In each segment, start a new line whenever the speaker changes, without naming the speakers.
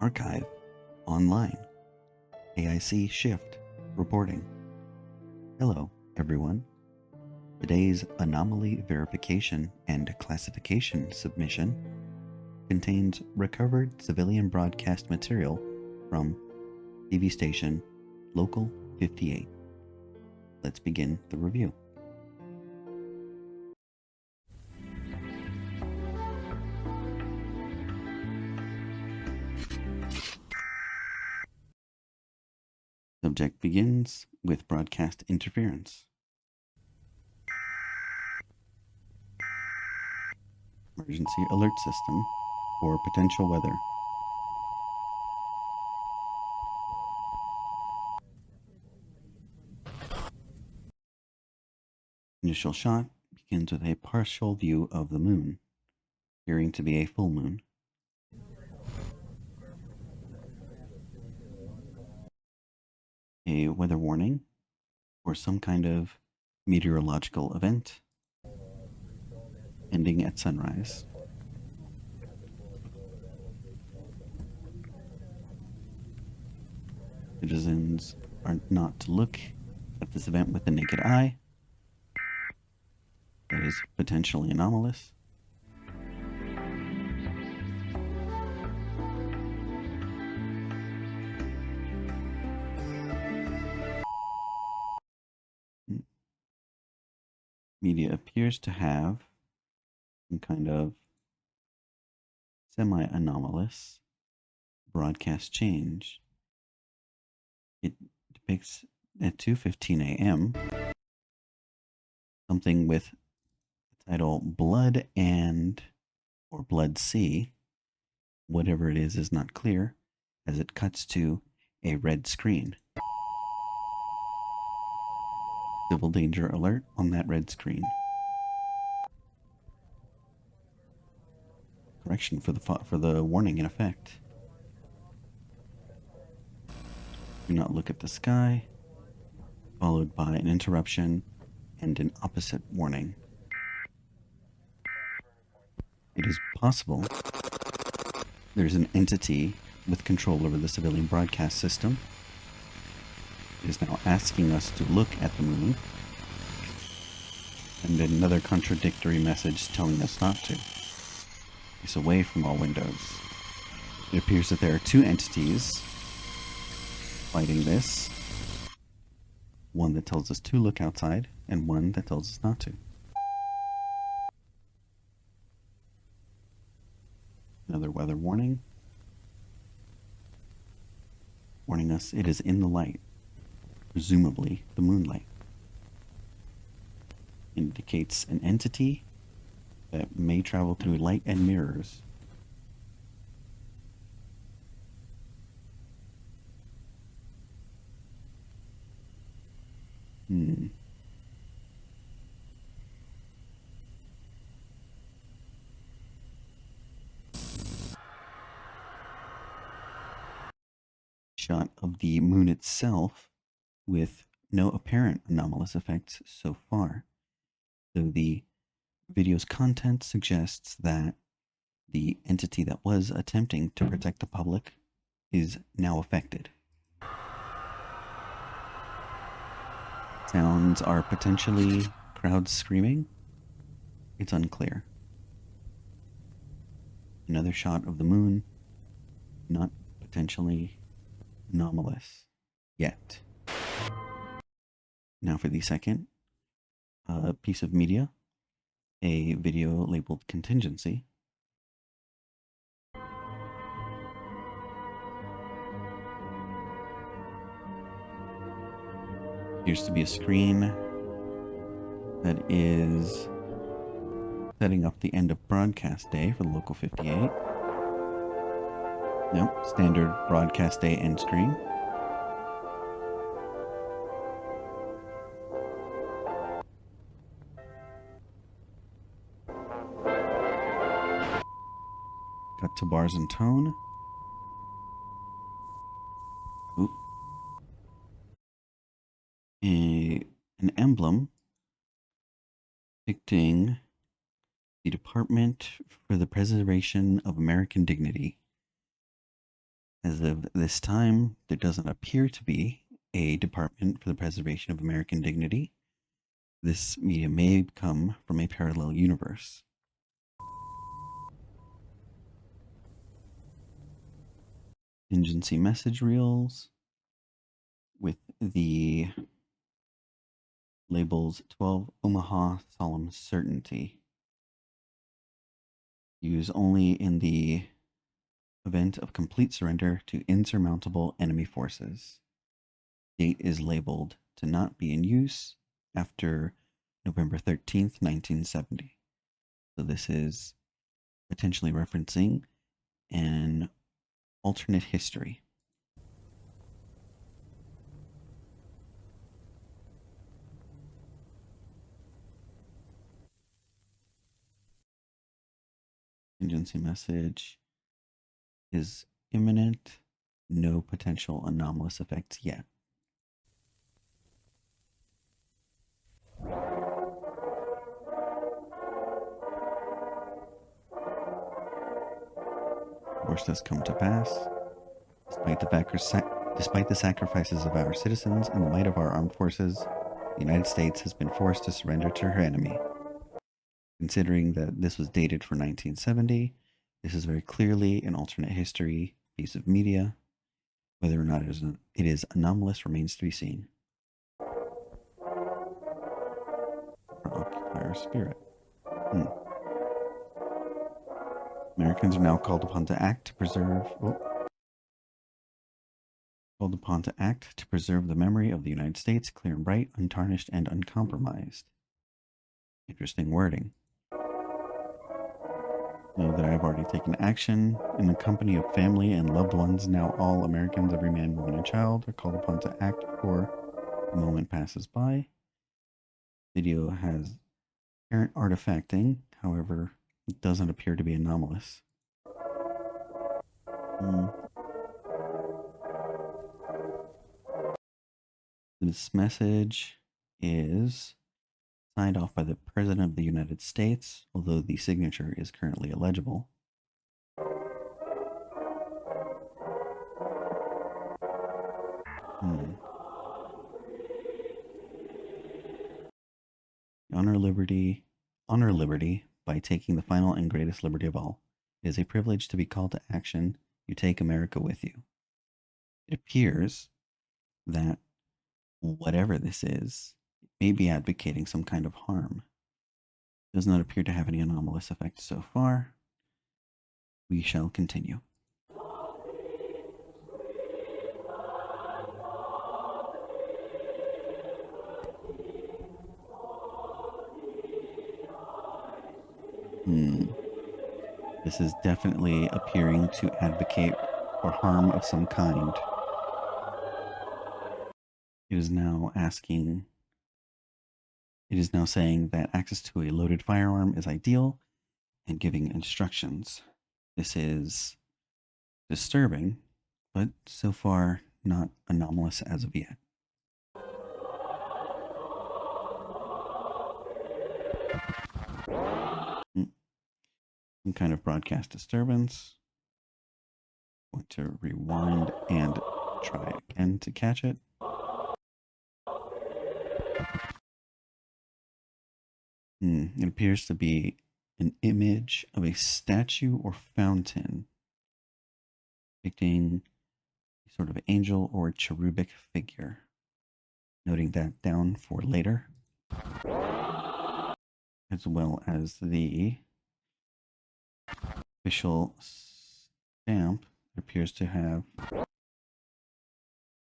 archive, online, AIC shift, reporting. Hello, everyone. Today's Anomaly Verification and Classification submission contains recovered civilian broadcast material from TV station Local 58. Let's begin the review. Subject begins with broadcast interference. Emergency alert system for potential weather. Initial shot begins with a partial view of the moon, appearing to be a full moon. A weather warning for some kind of meteorological event ending at sunrise. Citizens are not to look at this event with the naked eye. That is potentially anomalous. Media appears to have some kind of semi-anomalous broadcast change. It depicts at 2:15 a.m. something with the title Blood and or Blood C. Whatever it is not clear as it cuts to a red screen. Civil danger alert on that red screen. Correction for the warning in effect. Do not look at the sky, followed by an interruption and an opposite warning. It is possible there's an entity with control over the civilian broadcast system. It is now asking us to look at the moon, and another contradictory message telling us not to. Face away from all windows. It appears that there are two entities fighting this. One that tells us to look outside, and one that tells us not to. Another weather warning. Warning us it is in the light. Presumably the moonlight. Indicates an entity that may travel through light and mirrors. Shot of the moon itself with no apparent anomalous effects so far, though the video's content suggests that the entity that was attempting to protect the public is now affected. Sounds are potentially crowds screaming. It's unclear. Another shot of the moon, not potentially anomalous yet. Now for the second piece of media, a video labeled Contingency. Appears to be a screen that is setting up the end of broadcast day for the Local 58. Nope, standard broadcast day end screen. Cut to bars and tone. Oop. An emblem depicting the Department for the Preservation of American Dignity As of this time, there doesn't appear to be a Department for the Preservation of American Dignity. This media may come from a parallel universe. Contingency message reels with the labels 12 Omaha Solemn Certainty. Use only in the event of complete surrender to insurmountable enemy forces. Date is labeled to not be in use after November 13th, 1970. So this is potentially referencing an alternate history. Contingency message is imminent. No potential anomalous effects yet. Worst has come to pass. Despite the sacrifices of our citizens and the might of our armed forces, the United States has been forced to surrender to her enemy. Considering that this was dated for 1970, this is very clearly an alternate history piece of media. Whether or not it is anomalous remains to be seen. Occupier spirit. Americans are now called upon to act to preserve. Called upon to act to preserve the memory of the United States, clear and bright, untarnished and uncompromised. Interesting wording. Know that I have already taken action in the company of family and loved ones. Now all Americans, every man, woman, and child, are called upon to act before the moment passes by. Video has apparent artifacting, however, it doesn't appear to be anomalous. This message is signed off by the President of the United States, although the signature is currently illegible. Honor liberty by taking the final and greatest liberty of all. It is a privilege to be called to action. You take America with you. It appears that whatever this is, it may be advocating some kind of harm. It does not appear to have any anomalous effects so far. We shall continue. This is definitely appearing to advocate for harm of some kind. It is now saying that access to a loaded firearm is ideal and giving instructions. This is disturbing, but so far not anomalous as of yet. Some kind of broadcast disturbance. I'm going to rewind and try again to catch it. It appears to be an image of a statue or fountain depicting a sort of angel or cherubic figure. Noting that down for later. As well as the official stamp that appears to have your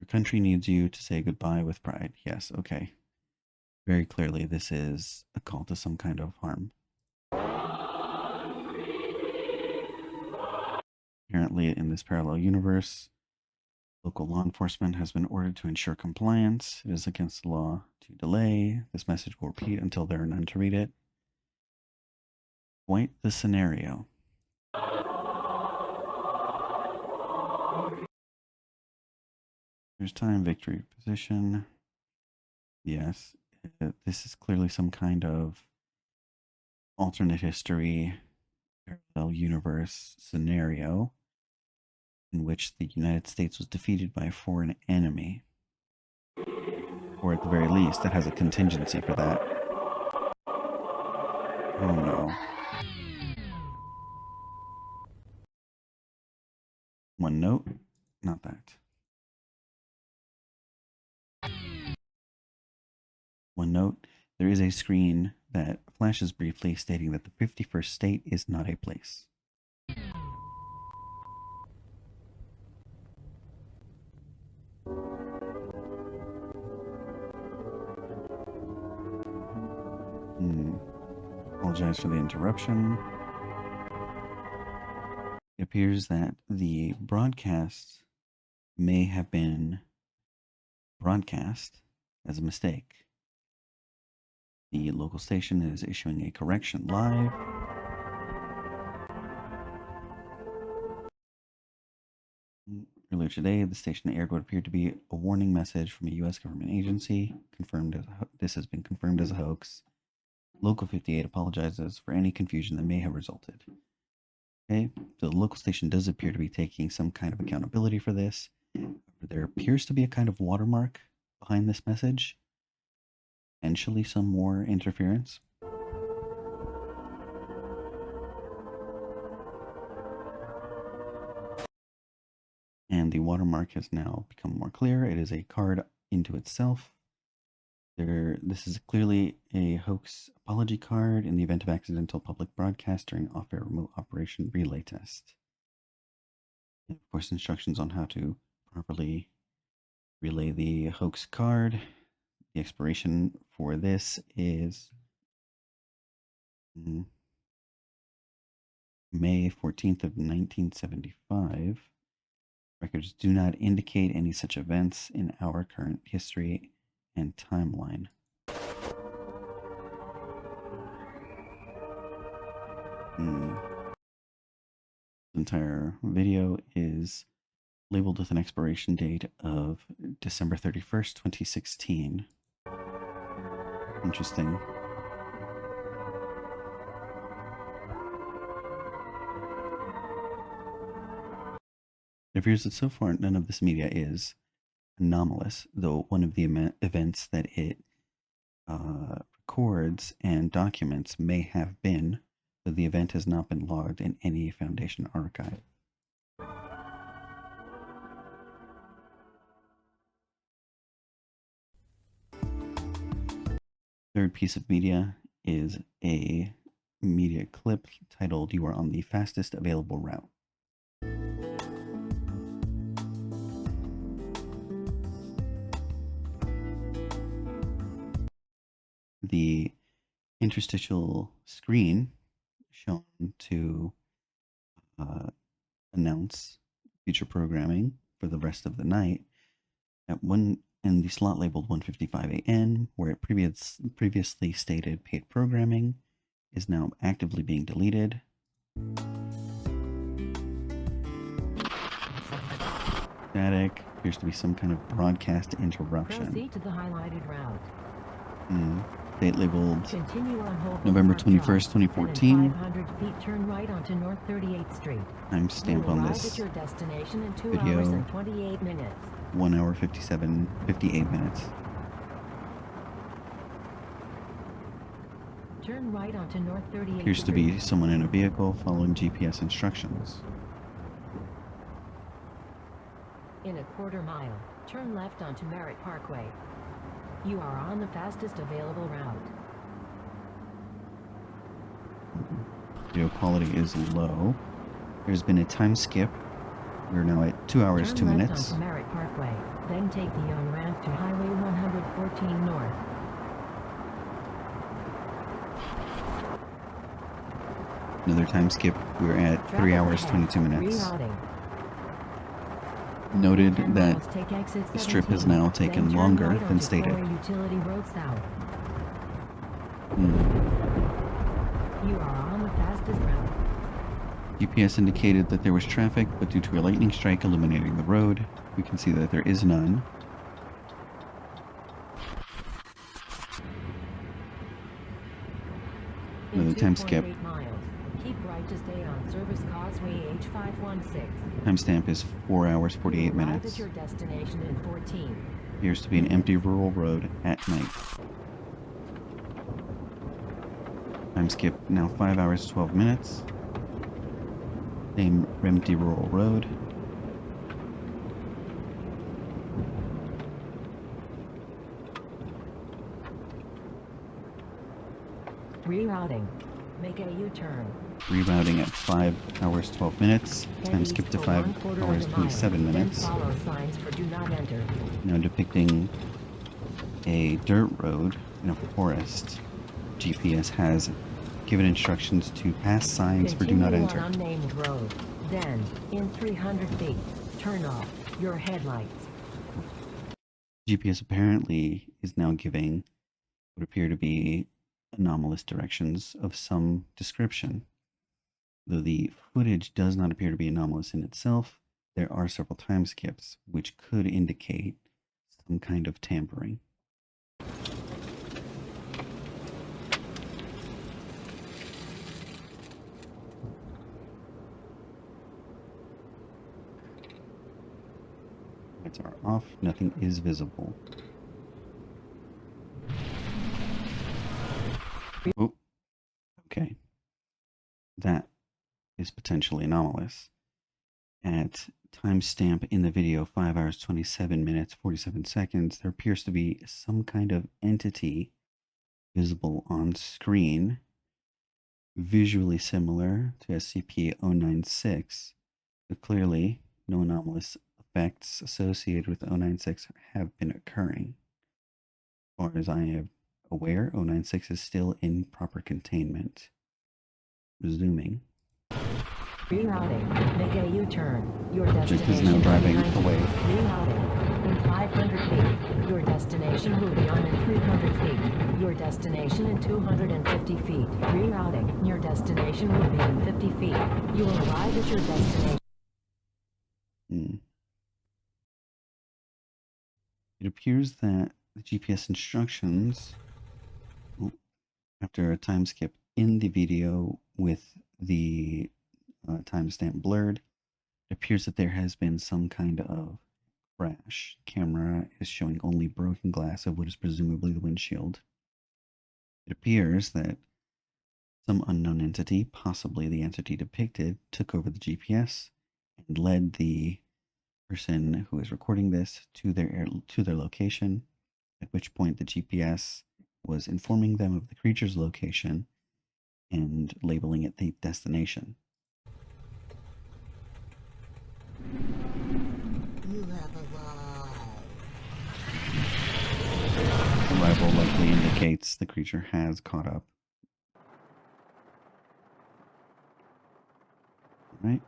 country needs you to say goodbye with pride. Yes, okay. Very clearly, this is a call to some kind of harm. Apparently, in this parallel universe, local law enforcement has been ordered to ensure compliance. It is against the law to delay. This message will repeat until there are none to read it. Quite the scenario. There's time, victory, position. Yes, this is clearly some kind of alternate history, parallel universe scenario. in which the United States was defeated by a foreign enemy. Or at the very least, that has a contingency for that. Oh no. One note, not that. One note, there is a screen that flashes briefly stating that the 51st state is not a place. Apologize for the interruption. It appears that the broadcast may have been broadcast as a mistake. The local station is issuing a correction live. Earlier today, the station aired what appeared to be a warning message from a U.S. government agency. This has been confirmed as a hoax. Local 58 apologizes for any confusion that may have resulted. Okay, so the local station does appear to be taking some kind of accountability for this. There appears to be a kind of watermark behind this message. Potentially some more interference. And the watermark has now become more clear. It is a card into itself. This is clearly a hoax apology card in the event of accidental public broadcast during off-air remote operation relay test. And of course, instructions on how to properly relay the hoax card. The expiration for this is May 14th of 1975. Records do not indicate any such events in our current history and timeline. The entire video is labeled with an expiration date of December 31st, 2016. Interesting. It appears that so far none of this media is anomalous, though one of the events that it records and documents may have been, though the event has not been logged in any Foundation archive. Third piece of media is a media clip titled "You Are on the Fastest Available Route." The interstitial screen shown to announce future programming for the rest of the night in the slot labeled 1:55 a.m., where it previously stated paid programming, is now actively being deleted. Static appears to be some kind of broadcast interruption.
Proceed to the highlighted route.
Date labeled November 21st, 2014.
500 feet, turn right onto North 38th Street.
I'm stamped on this
at your destination in 2
video.
hours and 28 minutes.
1 hour 58 minutes.
Turn right onto North 38th
Appears to be someone in a vehicle following GPS instructions.
In a quarter mile, turn left onto Merritt Parkway. You are on the fastest available route.
Video quality is low. There's been a time skip. We're now at 2 hours, 2 minutes.
Turn left onto Merritt Parkway, then take the on-ramp to Highway 114 North.
Another time skip. We're at 3 hours, 22 minutes.
Rerouting.
Noted that this trip has now taken longer than stated.
Utility Road South. You are on the fastest route.
GPS indicated that there was traffic, but due to a lightning strike illuminating the road, we can see that there is none. Another time skip.
Keep right to stay on Service Causeway H516.
Timestamp is 4 hours, 48
Arrive
minutes.
at your destination in 14.
Appears to be an empty rural road at night. Time skip now 5 hours, 12 minutes. Same empty rural road.
Rerouting. Make a U-turn.
Rerouting at 5 hours, 12 minutes. Time skip to 5 hours, 27 minutes.
Follow signs for do not enter.
Now depicting a dirt road in a forest. GPS has given instructions to pass signs for do not enter.
On unnamed road. Then, in 300 feet, turn off your headlights.
GPS apparently is now giving what appear to be anomalous directions of some description. Though the footage does not appear to be anomalous in itself, there are several time skips which could indicate some kind of tampering. Lights are off, nothing is visible. Oh, okay. That is potentially anomalous. At timestamp in the video 5 hours 27 minutes 47 seconds, there appears to be some kind of entity visible on screen, visually similar to SCP-096, but clearly no anomalous effects associated with 096 have been occurring. As far as I am aware, 096 is still in proper containment. Resuming.
Rerouting. Make a U-turn. Your
Object is
destination
now driving
behind you.
away.
Rerouting. In 500 feet. Your destination will be on in 300 feet. Your destination in 250 feet. Rerouting. Your destination will be in 50 feet. You will arrive at your destination.
It appears that the GPS instructions, after a time skip in the video with the timestamp blurred, it appears that there has been some kind of crash. Camera is showing only broken glass of what is presumably the windshield. It appears that some unknown entity, possibly the entity depicted, took over the GPS and led the person who is recording this to their location, at which point the GPS was informing them of the creature's location and labeling it the destination.
You have arrived.
Arrival likely indicates the creature has caught up. Alright,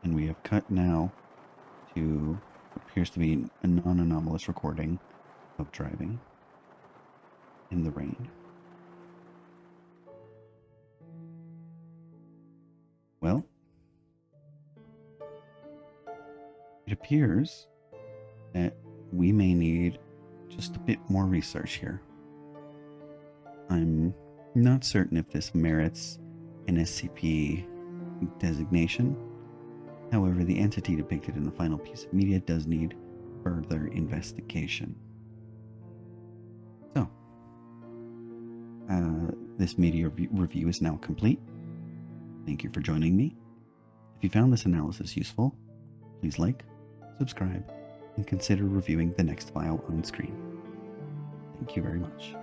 and we have cut now to what appears to be a non-anomalous recording of driving in the rain. Well, it appears that we may need just a bit more research here. I'm not certain if this merits an SCP designation. However, the entity depicted in the final piece of media does need further investigation. So, this media review is now complete. Thank you for joining me. If you found this analysis useful, please like, subscribe, and consider reviewing the next file on screen. Thank you very much.